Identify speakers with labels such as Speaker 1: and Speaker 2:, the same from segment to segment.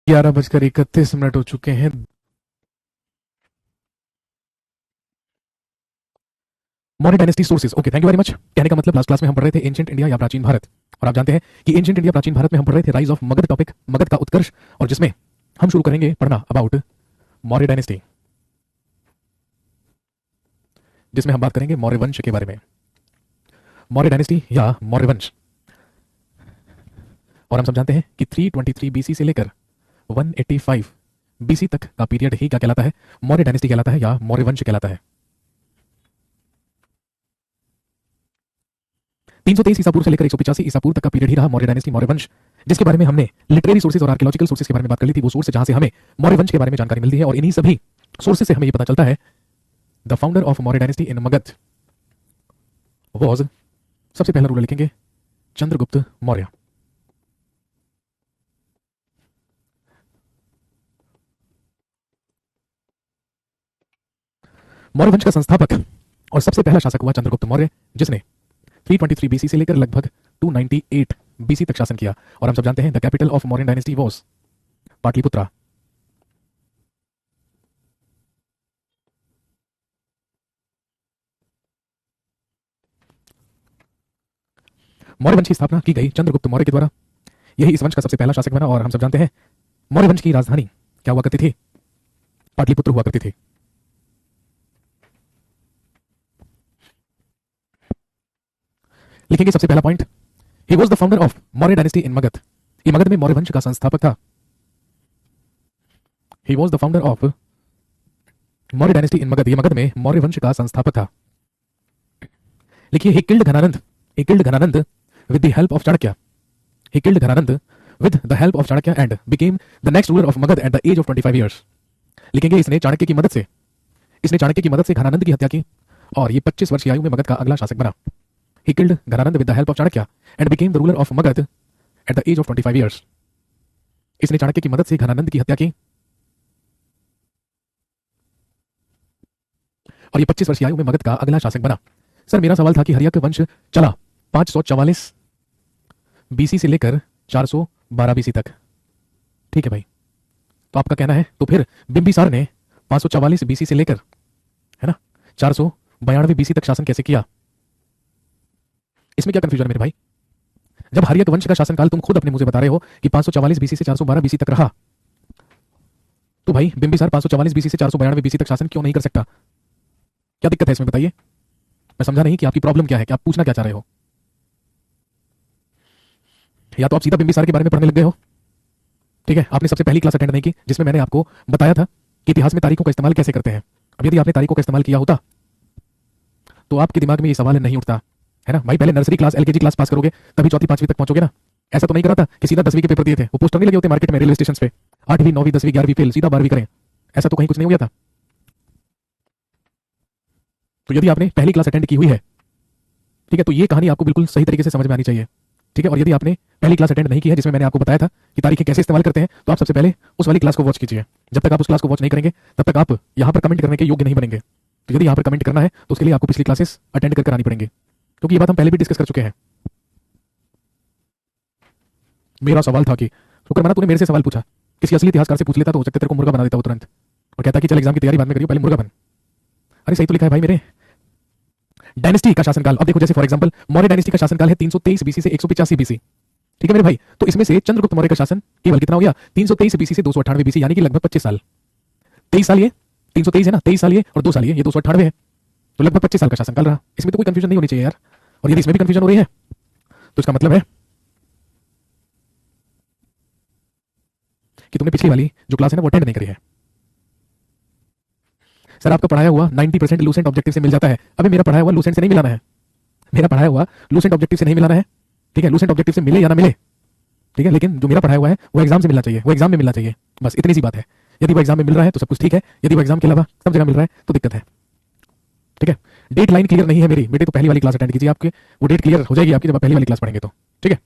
Speaker 1: 11:31 हो चुके हैं। Maurya dynasty sources. Okay, thank you very much. कहने का मतलब लास्ट क्लास में हम पढ़ रहे थे एंशिएंट इंडिया या प्राचीन भारत, और आप जानते हैं कि एंशिएंट इंडिया प्राचीन भारत में हम पढ़ रहे थे rise of Magadh topic, Magadh का उत्कर्ष, और जिसमें हम शुरू करेंगे पढ़ना अबाउट मौर्य डायनेस्टी, जिसमें हम बात करेंगे मौर्य वंश के बारे में। मौर्य डायनेस्टी या मौर्य वंश, और हम सब जानते हैं कि 323 बीसी से लेकर 185 बीसी तक का पीरियड ही क्या कहलाता है? मौर्य डायनेस्टी कहलाता है या मौर्य वंश कहलाता है। 323 ईसा पूर्व से लेकर 185 ईसा पूर्व तक का पीरियड ही रहा मौर्य डायनेस्टी, मौर्य वंश, जिसके बारे में हमने लिटरेरी सोर्सेज और आर्कियोलॉजिकल सोर्सेज के बारे में बात कर ली थी। वो सोर्स जहां से हमें मौर्य वंश के बारे में जानकारी मिलती है, और इन्हीं सभी सोर्सेज से हमें ये पता चलता है the founder of Maurya dynasty in Magadh was, सबसे पहला रूलर लिखेंगे चंद्रगुप्त मौर्य। मौर्य वंश का संस्थापक और सबसे पहला शासक हुआ चंद्रगुप्त मौर्य, जिसने 323 बीसी से लेकर लगभग 298 बीसी तक शासन किया। और हम सब जानते हैं the capital of Mauryan dynasty was Pataliputra. Maurya वंश की स्थापना की गई चंद्रगुप्त मौर्य के द्वारा। यही इस वंश का सबसे पहला शासक बना, और हम सब जानते हैं मौर्य वंश की राजधानी क्या हुआ करती थी? पाटलिपुत्र हुआ करती थी। लिखेंगे सबसे पहला point, he was the founder of Maurya dynasty in Magadh. ये मगध में मौर्य वंश का संस्थापक था। He was the founder of Maurya dynasty in Magadh. ये मगध में मौर्य वंश का संस्थापक था। लिखिए he killed Ghananand with the help of Chanakya. He killed Ghananand with the help of Chanakya and became the next ruler of Magad at the age of 25 years. लिखेंगे इसने चाणक्य की मदद से घनानंद की हत्या की, और ये 25 वर्ष की आयु में मगध का अगला शासक बना। He killed Ghananand with the help of Chanakya and became the ruler of Magad at the age of 25 years. इसने चाणक्य की मदद से घनानंद की हत्या की, और ये 25 वर्ष की आयु में मगध का अगला शासक बना। सर, मेरा सवाल था कि हर्यक वंश चला 544 बीसी से लेकर 412 बीसी तक, ठीक है भाई, तो आपका कहना है तो फिर बिंबिसार ने 544 बीसी से लेकर, है ना, 492 बीसी तक शासन कैसे किया? इसमें क्या कंफ्यूजन है मेरे भाई? जब हर्यक वंश का शासनकाल तुम खुद अपने मुंह से बता रहे हो कि 544 बीसी से 412 बीसी तक रहा, तो भाई बिंबिसार 544 बीसी से 492 बीसी तक शासन क्यों नहीं कर सकता? क्या दिक्कत है इसमें, बताइए। मैं समझा नहीं कि आपकी प्रॉब्लम क्या है, कि आप पूछना क्या चाह रहे हो। या तो आप सीधा बिंबिसार के बारे में पढ़ने लग गए हो, ठीक है, आपने सबसे पहली क्लास अटेंड नहीं की जिसमें मैंने आपको बताया था कि इतिहास में तारीखों का इस्तेमाल कैसे करते हैं। अब यदि आपने तारीखों का इस्तेमाल किया होता तो आपके दिमाग में ये सवाल नहीं उठता, है ना भाई। पहले nursery class, LKG class pass करोगे तभी चौथी पांचवी तक पहुंचोगे ना। ऐसा तो नहीं करा था कि सीधा 10वीं के पेपर दिए थे, वो पोस्टर नहीं लगे होते मार्केट में रेलवे स्टेशन पे, 8वीं 9वीं 10वीं 11वीं फेल, सीधा 12वीं करें, ऐसा तो कहीं कुछ नहीं हो गया था। तो यदि आपने पहली क्लास अटेंड की हुई है, ठीक है, तो ये कहानी आपको बिल्कुल सही तरीके से समझ में आनी चाहिए, ठीक है। और यदि आपने पहली क्लास अटेंड नहीं की है जिसमें मैंने आपको बताया था कि तारीखें कैसे इस्तेमाल करते हैं, तो आप सबसे पहले उस वाली क्लास को वॉच कीजिए। जब तक आप उस क्लास को वॉच नहीं करेंगे तब तक आप यहां पर कमेंट करने के योग्य नहीं बनेंगे। तो यदि यहां पर कमेंट करना है तो उसके लिए आपको पिछली क्लासेस अटेंड कर आनी पड़ेंगी, क्योंकि ये बात हम पहले भी डिस्कस कर चुके हैं। मेरा सवाल था कि शुक्र माना तूने मेरे से सवाल पूछा, किसी असली इतिहासकार से पूछ लेता तो हो सकता है तेरे को मुर्गा बना देता वो तुरंत, और कहता कि चल एग्जाम की तैयारी बाद में करियो, पहले मुर्गा बन। अरे सही तो लिखा है भाई मेरे। डायनेस्टी का शासनकाल, अब देखो जैसे फॉर एग्जांपल मौर्य डायनेस्टी का शासनकाल है 323 बीसी से 185 बीसी, ठीक है मेरे भाई। तो इसमें से चंद्रगुप्त मौर्य का शासन केवल कितना हो गया? 323 बीसी से 298 बीसी, यानी कि लगभग 25 साल। 23 साल ये, 323 है ना, 23 साल ये और 2 साल ये 298 है, तो लगभग 25 साल का शासनकाल रहा। इसमें तो कोई कंफ्यूजन नहीं होनी चाहिए यार। और यदि इसमें भी कंफ्यूजन हो रही है तो इसका मतलब है कि तुमने पिछली वाली जो क्लास है ना वो अटेंड नहीं करी है। सर आपका पढ़ाया हुआ 90% लूसेंट ऑब्जेक्टिव से मिल जाता है। अबे मेरा पढ़ाया हुआ लूसेंट से नहीं मिलाना है, मेरा पढ़ाया हुआ लूसेंट ऑब्जेक्टिव से नहीं मिलाना है, ठीक है। लूसेंट ऑब्जेक्टिव से मिले या ना मिले, ठीक है, लेकिन जो मेरा पढ़ाया हुआ है वो एग्जाम से मिलना चाहिए, वो एग्जाम में मिलना चाहिए, बस इतनी सी बात है। यदि वो एग्जाम में मिल रहा है तो सब कुछ ठीक है, यदि वो एग्जाम के अलावा सब जगह मिल रहा है तो दिक्कत है, ठीक है। डेट लाइन क्लियर नहीं है मेरी बेटे, तो पहली वाली क्लास अटेंड कीजिए, आपके वो डेट क्लियर हो जाएगी आपकी जब आप पहली वाली क्लास पढ़ेंगे तो, ठीक है।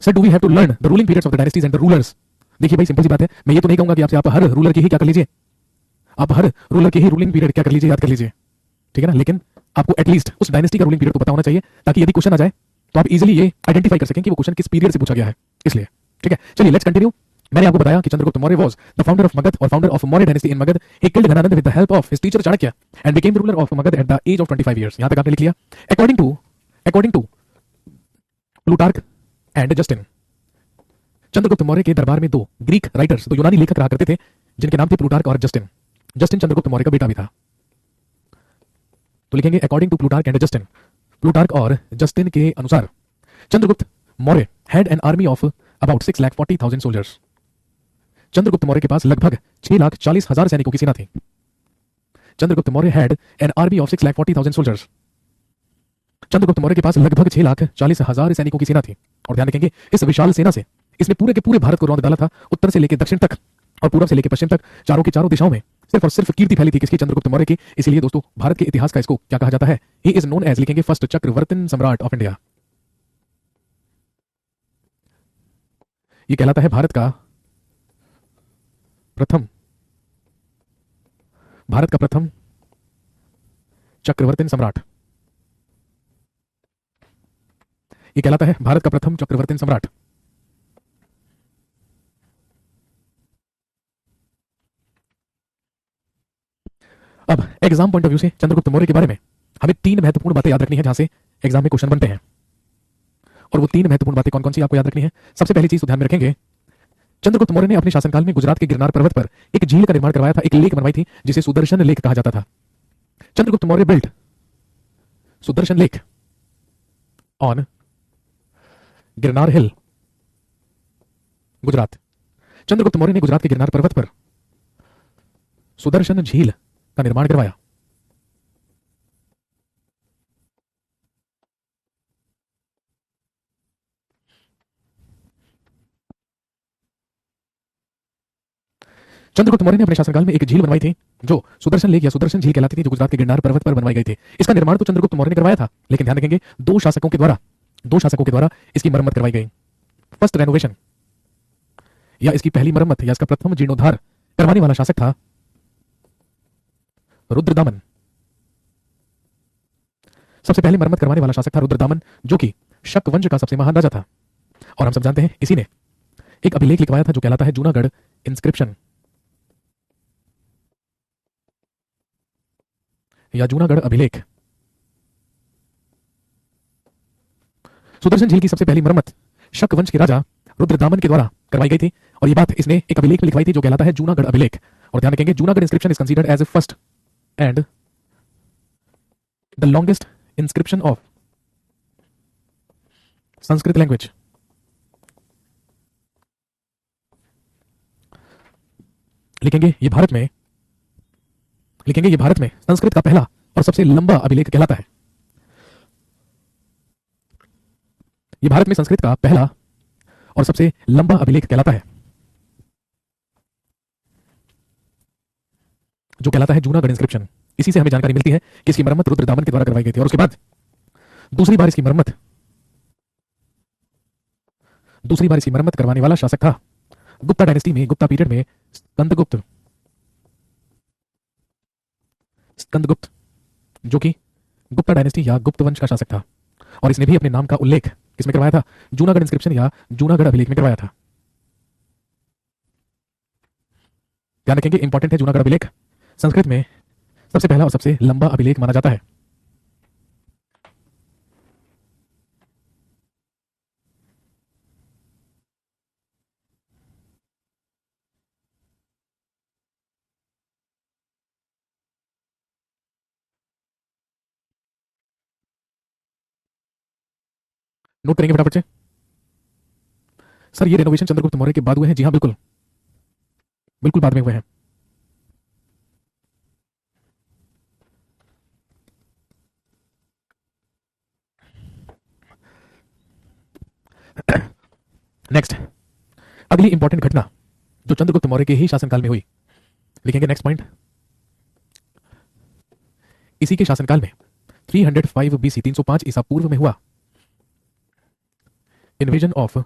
Speaker 1: Sir do we have to learn the ruling periods of the dynasties and the rulers? देखिए भाई सिंपल सी बात है, मैं ये तो नहीं कहूंगा कि आपसे आप हर रूलर की ही क्या कर लीजिए, आप हर रूलर की ही रूलिंग पीरियड क्या कर लीजिए, याद कर लीजिए, ठीक है ना। लेकिन आपको एटलीस्ट उस डायनेस्टी का रूलिंग पीरियड तो पता होना चाहिए, ताकि यदि क्वेश्चन आ जाए तो आप इजीली ये आइडेंटिफाई कर सकें कि वो क्वेश्चन किस पीरियड से पूछा गया है, इसलिए, ठीक है। चलिए लेट्स कंटिन्यू। मैंने आपको बताया कि Chandragupta Maurya was the founder of Magadha और founder of Maurya dynasty in Magadha. He killed Ghanananda with the help of his teacher Chanakya and became the ruler of Magadha at the age of 25 years. यहां तक आपने लिख लिया. According to Plutarch and Justin, Chandragupta Maurya के दरबार में दो ग्रीक राइटर्स, दो यूनानी लेखक रहा करते थे जिनके नाम थे प्लूटार्क और जस्टिन. जस्टिन चंद्रगुप्त मौर्य का बेटा भी था. तो लिखेंगे according to Plutarch and Justin. Plutarch और जस्टिन के अनुसार Chandragupta Maurya had an army of about 6,40,000 soldiers. Chandragupta Maurya के पास लगभग 6,40,000 सैनिकों की सेना थी. Chandragupta Maurya had an army of 6,40,000 soldiers. Chandragupta Maurya के पास लगभग 6,40,000 सैनिकों की सेना थी. और ध्यान रखेंगे इस विशाल सेना से इसने पूरे के पूरे भारत को रौंद डाला था. उत्तर से लेकर दक्षिण तक और पूर्व से लेकर पश्चिम तक चारों की चारों दिशाओं में सिर्फ और सिर्फ कीर्ति फैली थी किसकी? चंद्रगुप्त मौर्य की. इसीलिए दोस्तों भारत के इतिहास का इसको क्या कहा जाता है? ही इज नोन एज, लिखेंगे फर्स्ट चक्रवर्ती सम्राट ऑफ इंडिया. ये कहलाता है भारत का प्रथम चक्रवर्ती सम्राट. ये कहलाता है भारत का प्रथम चक्रवर्ती सम्राट. अब एग्जाम पॉइंट ऑफ व्यू से चंद्रगुप्त मौर्य के बारे में हमें तीन महत्वपूर्ण बातें याद रखनी है जहां से एग्जाम में क्वेश्चन बनते हैं. और वो तीन महत्वपूर्ण बातें कौन कौन सी आपको याद रखनी है? सबसे पहली चीज तो ध्यान में रखेंगे, चंद्रगुप्त मौर्य ने अपने शासनकाल में गुजरात के गिरनार पर्वत पर एक झील का निर्माण करवाया था, एक लेक बनवाई थी जिसे सुदर्शन लेक कहा जाता था. Chandragupta Maurya built Sudarshan lake on Girnar hill, Gujarat. Chandragupta Maurya ने गुजरात के गिरनार पर्वत पर सुदर्शन झील का निर्माण करवाया. चंद्रगुप्त मौर्य ने अपने शासनकाल में एक झील बनवाई थी जो सुदर्शन लेक या सुदर्शन झील कहलाती थी, जो गुजरात के गिरनार पर्वत पर बनवाई गई थी. इसका निर्माण तो चंद्रगुप्त मौर्य ने करवाया था, लेकिन ध्यान रखेंगे दो शासकों के द्वारा इसकी मरम्मत करवाई गई. फर्स्ट रेनोवेशन या इसकी पहली मरम्मत या इसका प्रथम जीर्णोद्धार करवाने वाला शासक था रुद्रदामन. सबसे पहले मरम्मत करवाने वाला शासक था रुद्रदामन, जो कि शक वंश का सबसे महान राजा था. और हम सब जानते हैं इसी ने एक अभिलेख लिखवाया था जो कहलाता है जूनागढ़ इंस्क्रिप्शन या जूनागढ़ अभिलेख. सुदर्शन झील की सबसे पहली मरम्मत शक वंश के राजा रुद्रदामन के द्वारा करवाई गई थी. और ये बात इसने एक अभिलेख में लिखवाई थी जो कहलाता है जूनागढ़ अभिलेख. और ध्यान रखेंगे Junagadh inscription is considered as a first and the longest inscription of Sanskrit language. लिखेंगे ये भारत में संस्कृत का पहला और सबसे लंबा अभिलेख कहलाता है. ये भारत में संस्कृत का पहला और सबसे लंबा अभिलेख कहलाता है जो कहलाता है जूनागढ़ इंस्क्रिप्शन. इसी से हमें जानकारी मिलती है कि इसकी मरम्मत रुद्रदामन के द्वारा करवाई गई थी. और उसके बाद दूसरी बार इसकी मरम्मत करवाने वाला शासक था गुप्ता डायनेस्टी में, गुप्ता पीरियड में स्कंदगुप्त, जो कि गुप्ता डायनेस्टी या गुप्त वंश का शासक था. और इसने भी अपने नाम का उल्लेख किसमें करवाया था? जूनागढ़ इंस्क्रिप्शन या जूनागढ़ अभिलेख में करवाया था. ध्यान रखेंगे इंपॉर्टेंट है जूनागढ़ अभिलेख. संस्कृत में सबसे पहला और सबसे लंबा अभिलेख माना जाता है. नोट करेंगे फटाफट से. सर ये रेनोवेशन चंद्रगुप्त मौर्य के बाद हुए हैं? जी हाँ, बिल्कुल बाद में हुए हैं. नेक्स्ट, अगली इंपॉर्टेंट घटना जो चंद्रगुप्त मौर्य के ही शासनकाल में हुई. लिखेंगे नेक्स्ट पॉइंट, इसी के शासनकाल में 305 बीसी 305 ईसा पूर्व में हुआ इन्वेजन ऑफ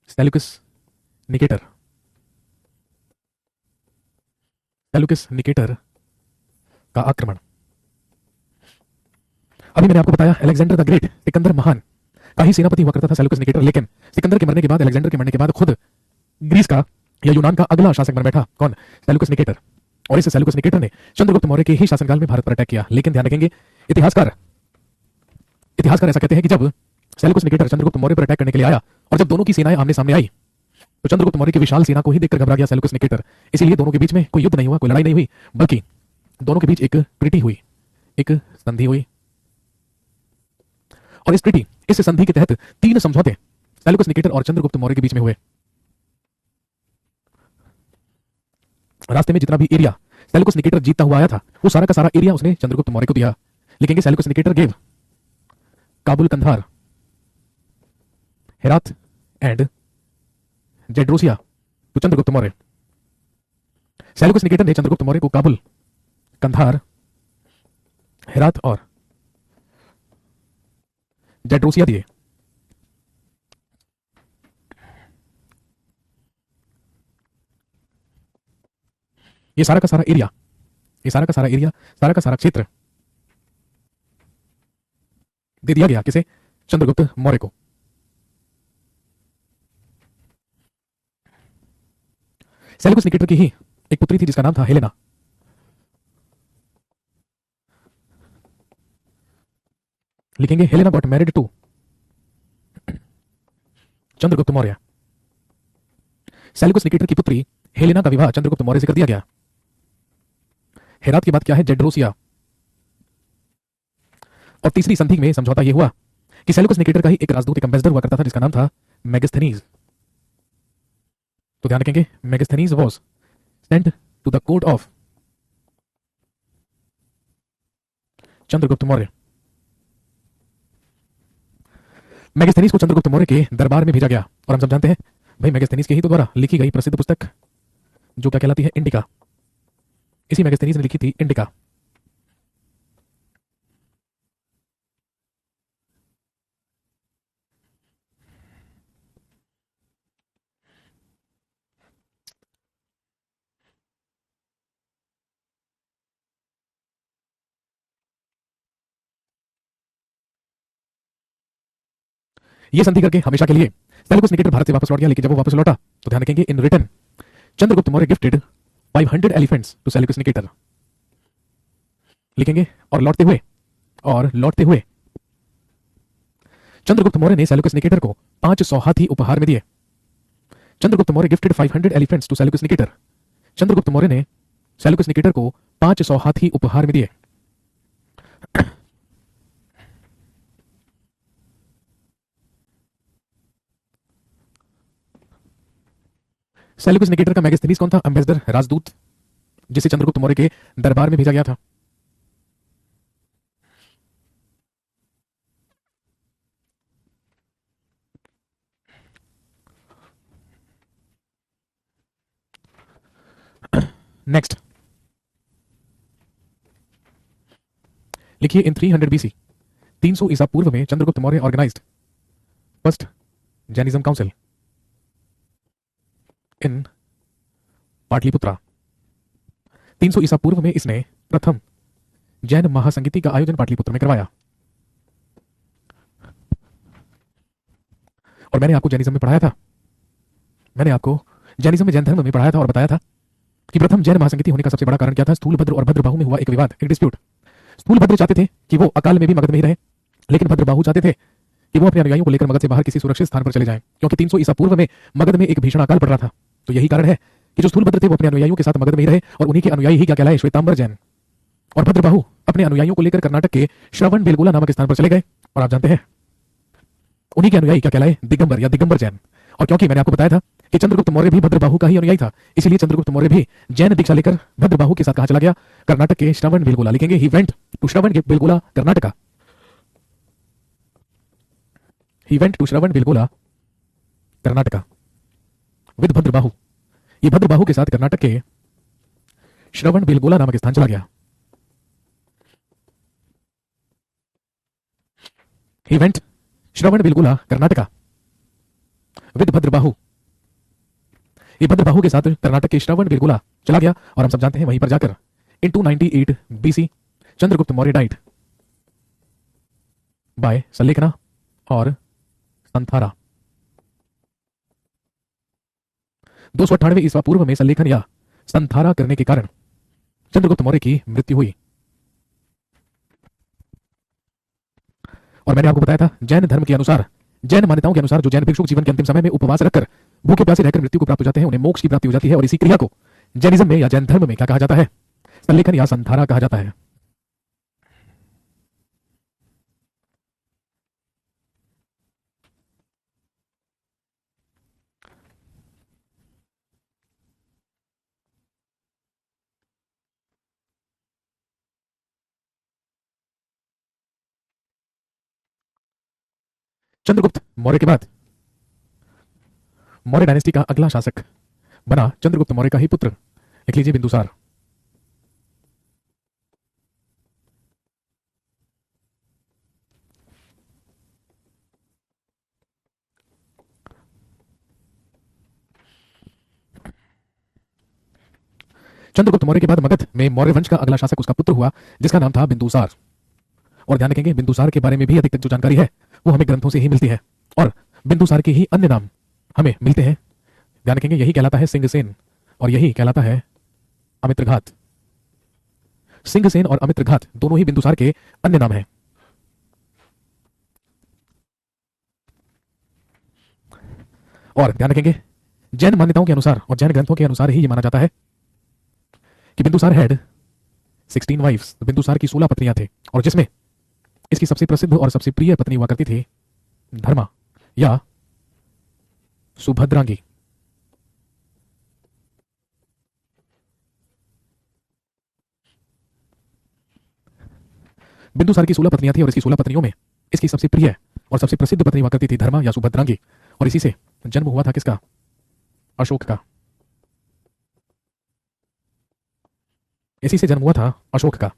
Speaker 1: सेल्यूकस निकेटर का आक्रमण. अभी मैंने आपको बताया अलेक्जेंडर द ग्रेट, सिकंदर महान का ही सेनापति हुआ करता था सेल्यूकस निकेटर. लेकिन सिकंदर के मरने के बाद, अलेक्जेंडर के मरने के बाद खुद ग्रीस का या यूनान का अगला शासक बन बैठा कौन? Seleucus Nicator. और इस सेल्यूकस निकेटर ने चंद्रगुप्त मौर्य के ही शासनकाल में भारत पर अटैक किया। लेकिन ध्यान रखेंगे, इतिहासकार इतिहासकार ऐसा कहते हैं कि जब सेल्यूकस निकेटर चंद्रगुप्त मौर्य पर अटैक करने के लिए आया और जब दोनों की सेनाएं आमने सामने आई तो चंद्रगुप्त मौर्य की विशाल सेना को ही देखकर घबरा गया सेल्यूकस निकेटर। इसीलिए दोनों के बीच में कोई युद्ध नहीं हुआ, कोई लड़ाई नहीं हुई, बल्कि दोनों के बीच एक ट्रीटी हुई, एक संधि हुई। और इस संधि के तहत 3 समझौते सेल्यूकस निकेटर और चंद्रगुप्त मौर्य के बीच में हुए। रास्ते में जितना भी एरिया सेल्यूकस निकेटर जीतता हुआ आया था वो सारा का सारा एरिया उसने चंद्रगुप्त मौर्य को दिया। लिखेंगे Seleucus Nicator gave Kabul, Kandahar, Herat and Gedrosia to Chandragupta Maurya. Seleucus Nicator ने चंद्रगुप्त मौर्य को काबुल, कंधार, हेरात और जेड्रोसिया दिए। ये सारा का सारा एरिया, सारा का सारा क्षेत्र दे दिया गया किसे? चंद्रगुप्त मौर्य को। सेल्यूकस निकेटर की ही एक पुत्री थी जिसका नाम था हेलेना। लिखेंगे Helena got married to Chandragupta Maurya. Seleucus Nicator की पुत्री हेलेना का विवाह चंद्रगुप्त मौर्य से कर दिया गया। हेरात की बात क्या है? जेड्रोसिया। और तीसरी संधि में समझौता यह हुआ कि सेल्यूकस निकेटर का ही एक राजदूत, एक एम्बेसडर हुआ करता था जिसका नाम था मेगास्थनीज। तो ध्यान रखेंगे, Megasthenes was sent to the court of Chandragupta Maurya. Megasthenes को चंद्रगुप्त मौर्य के दरबार में भेजा गया। और हम सब जानते हैं भाई मेगास्थनीज के ही तो द्वारा लिखी गई प्रसिद्ध पुस्तक जो क्या कहलाती है? इंडिका। इसी मेगास्थनीज ने लिखी थी इंडिका। यह संधि करके हमेशा के लिए सेल्यूकस निकेटर भारत से वापस लौट गया। लेकिन जब वो वापस लौटा तो ध्यान रखेंगे, in return Chandragupta Maurya gifted 500 elephants to Seleucus Nicator. लिखेंगे और लौटते हुए चंद्रगुप्त मौर्य ने सेल्यूकस निकेटर को 500 हाथी उपहार में दिए। Chandragupta Maurya gifted 500 elephants to Seleucus Nicator. Chandragupta Maurya ने सेल्यूकस निकेटर को 500 हाथी उपहार में दिए। सेल्यूकस निकेटर का मेगास्थनीज कौन था? एम्बेसडर, राजदूत, जिसे चंद्रगुप्त मौर्य के दरबार में भेजा गया था। नेक्स्ट लिखिए, इन 300 बीसी 300 ईसा पूर्व में Chandragupta Maurya organised first Jainism council in Pataliputra. 300 ईसा पूर्व में इसने प्रथम जैन महासंगीति का आयोजन पाटलिपुत्र में करवाया। और मैंने आपको जैनिज्म में पढ़ाया था, जैन धर्म में पढ़ाया था और बताया था कि प्रथम जैन महासंगीति होने का सबसे बड़ा कारण क्या था? स्थूलभद्र और भद्रबाहु में हुआ एक विवाद, एक डिस्प्यूट। स्थूलभद्र चाहते थे कि वो अकाल में भी मगध में ही रहे, लेकिन भद्रबाहु चाहते थे कि वो अपने अनुयायियों को लेकर मगध से बाहर किसी सुरक्षित स्थान पर चले जाएं, क्योंकि 300 ईसा पूर्व में मगध में एक भीषण अकाल पड़ रहा था। तो यही कारण है कि जो स्थूलभद्र थे वो अपने अनुयायियों के साथ मगध में ही रहे और उन्हीं के अनुयायी ही क्या कहलाए? श्वेतांबर जैन। और भद्रबाहु अपने अनुयायियों को लेकर कर्नाटक के श्रवण बेलगोला नामक स्थान पर चले गए और आप जानते हैं उन्हीं के अनुयायी क्या कहलाए? दिगंबर या दिगंबर जैन। और क्योंकि मैंने आपको बताया था कि चंद्रगुप्त मौर्य भी भद्रबाहु का ही अनुयायी था, इसलिए चंद्रगुप्त मौर्य भी जैन दीक्षा लेकर भद्रबाहु के साथ कहां चला गया? कर्नाटक के श्रवण बेलगोला। लिखेंगे he went to Shravana Belagola Karnataka. He went to Shravana Belagola Karnataka with Bhadrabahu. ये भद्रबाहु के साथ कर्नाटक के श्रवण बेलगोला नामक स्थान चला गया। He went Shravan Belagola Karnataka with Bhadrabahu. ये भद्रबाहु के साथ कर्नाटक के श्रवण बेलगोला चला गया और हम सब जानते हैं वहीं पर जाकर in 298 BC Chandragupta Maurya died by sallekhana और संथारा। 298 ईस्वा पूर्व में संलेखन या संथारा करने के कारण चंद्रगुप्त मौर्य की मृत्यु हुई। और मैंने आपको बताया था जैन धर्म के अनुसार, जैन मान्यताओं के अनुसार जो जैन भिक्षुक जीवन के अंतिम समय में उपवास रखकर भूखे प्यासे रहकर मृत्यु को प्राप्त हो जाते हैं, उन्हें मोक्ष की प्राप्ति हो जाती है। और इसी क्रिया को जैनिज्म में या जैन धर्म में क्या कहा जाता है? संलेखन या संथारा कहा जाता है। चंद्रगुप्त मौर्य के बाद मौर्य डायनेस्टी का अगला शासक बना चंद्रगुप्त मौर्य का ही पुत्र, लिख लीजिए बिंदुसार। चंद्रगुप्त मौर्य के बाद मगध में मौर्य वंश का अगला शासक उसका पुत्र हुआ, जिसका नाम था बिंदुसार। और ध्यान रखेंगे, बिंदुसार के बारे में भी अधिक तक जो जानकारी है वो हमें ग्रंथों से ही मिलती है, और बिंदुसार के ही अन्य नाम हमें मिलते हैं। ध्यान रखेंगे, यही कहलाता है सिंहसेन और यही कहलाता है अमित्रघात। सिंहसेन और अमित्रघात दोनों ही बिंदुसार के अन्य नाम हैं। और ध्यान रखेंगे, जैन मान्यताओं के अनुसार और जैन ग्रंथों के अनुसार ही यह माना जाता है कि बिंदुसार हैड 16 वाइफ्स। बिंदुसार की 16 पत्नियां थे, और जिसमें इसकी सबसे प्रसिद्ध और सबसे प्रिय पत्नी हुआ करती थी धर्मा या सुभद्रांगी। बिंदुसार की 16 पत्नियां थी, और इसकी 16 पत्नियों में इसकी सबसे प्रिय और सबसे प्रसिद्ध पत्नी हुआ करती थी धर्मा या सुभद्रांगी। और इसी से जन्म हुआ था किसका? अशोक का। इसी से जन्म हुआ था अशोक का।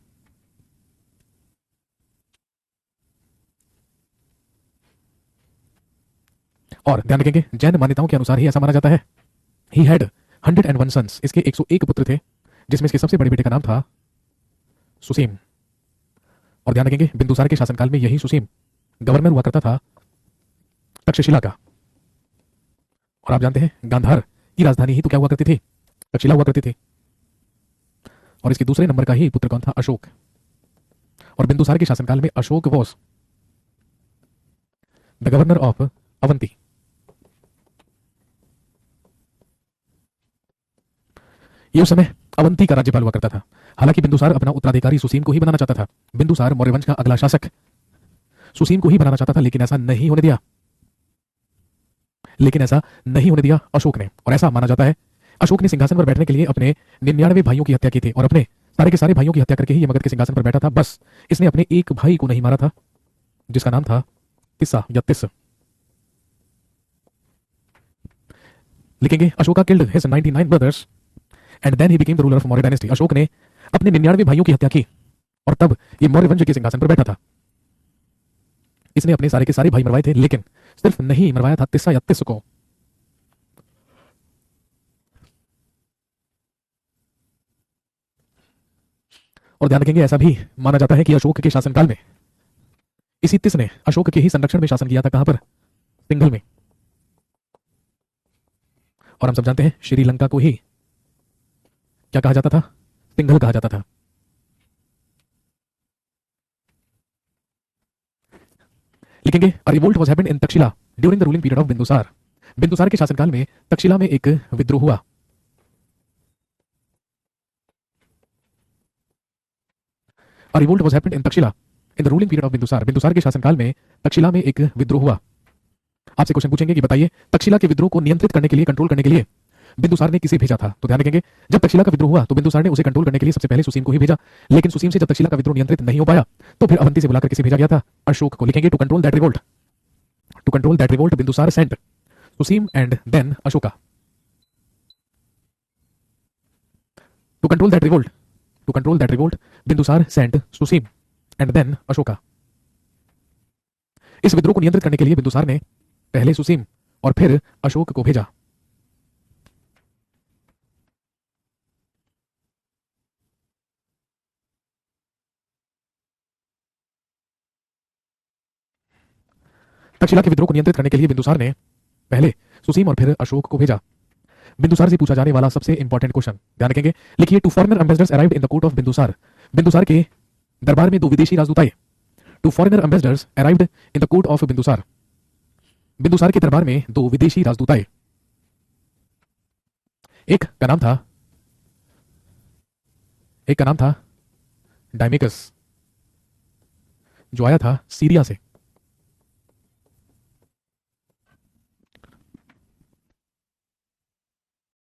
Speaker 1: और ध्यान रखेंगे, जैन मान्यताओं के अनुसार ही ऐसा माना जाता है, ही हैड 101 सन्स। इसके 101 पुत्र थे, जिसमें इसके सबसे बड़े बेटे का नाम था सुसीम। और ध्यान रखेंगे, बिंदुसार के शासनकाल में यही सुसीम गवर्नर हुआ करता था तक्षशिला का। और आप जानते हैं, गांधार की राजधानी ही तो क्या हुआ करती थी? तक्षशिला हुआ करती थी। और इसके दूसरे नंबर का ही पुत्र कौन था? अशोक। और बिंदुसार के शासनकाल में Ashok was the governor of Avanti. ये उस समय अवंती का राज्यपाल हुआ करता था। हालांकि बिंदुसार अपना उत्तराधिकारी सुसीम को ही बनाना चाहता था। बिंदुसार मौर्य वंश का अगला शासक सुसीम को ही बनाना चाहता था, लेकिन ऐसा नहीं होने दिया अशोक ने। और ऐसा माना जाता है, अशोक ने सिंहासन पर बैठने के लिए अपने 99 भाइयों की हत्या की थी, और अपने सारे के सारे भाइयों की हत्या करके ही ये मगध के सिंहासन पर बैठा था। बस इसने अपने एक भाई को नहीं मारा था, जिसका नाम था तिस्सा या तिस। लिखेंगे, Ashoka killed his 99 brothers and then he became the ruler of Maurya dynasty. Ashok ने अपने 99 भाइयों की हत्या की, और तब ये मौर्य वंश के सिंहासन पर बैठा था। इसने अपने सारे के सारे भाई मरवाए थे, लेकिन सिर्फ नहीं मरवाया था तिस्सा या तिस को। और ध्यान रखेंगे, ऐसा भी माना जाता है कि अशोक के शासनकाल में इसी तिस ने अशोक के ही संरक्षण में शासन किया था। कहां पर? सिंघल में। और हम सब जानते हैं, श्रीलंका को ही क्या कहा जाता था? सिंघल कहा जाता था। लिखेंगे, a revolt was happened in Takshashila during the ruling period of Bindusara. Bindusara के शासनकाल में तक्षशिला में एक विद्रोह हुआ। A revolt was happened in Takshashila in the ruling period of Bindusara. Bindusara के शासनकाल में तक्षशिला में एक विद्रोह हुआ। आपसे क्वेश्चन पूछेंगे कि बताइए, तक्षशिला के विद्रोह को नियंत्रित करने के लिए, कंट्रोल करने के लिए बिंदुसार ने किसे भेजा था? तो ध्यान रखेंगे, जब तक्षशिला का विद्रोह हुआ तो बिंदुसार ने उसे कंट्रोल करने के लिए सबसे पहले सुसीम को ही भेजा। लेकिन सुसीम से जब तक्षशिला का विद्रोह नियंत्रित नहीं हो पाया, तो फिर अवंती से बुलाकर किसे भेजा गया था? अशोक को। लिखेंगे, to control that revolt, to control that revolt Bindusara sent Susim and then Ashoka. To control that revolt, to control that revolt Bindusara sent Susim and then Ashoka. इस विद्रोह को नियंत्रित करने के लिए बिंदुसार ने पहले सुसीम और फिर अशोक को भेजा। तक्षशिला के विद्रोह को नियंत्रित करने के लिए बिंदुसार ने पहले सुसीम और फिर अशोक को भेजा। बिंदुसार से पूछा जाने वाला सबसे इंपॉर्टेंट क्वेश्चन, ध्यान रखेंगे। लिखिए, two foreigner ambassadors arrived in the court of Bindusara. Bindusara के दरबार में दो विदेशी राजदूत आए। Two foreigner ambassadors arrived in the court of Bindusara. Bindusara के दरबार में दो विदेशी राजदूत आए। एक का नाम था डायमेकस, जो आया था सीरिया से।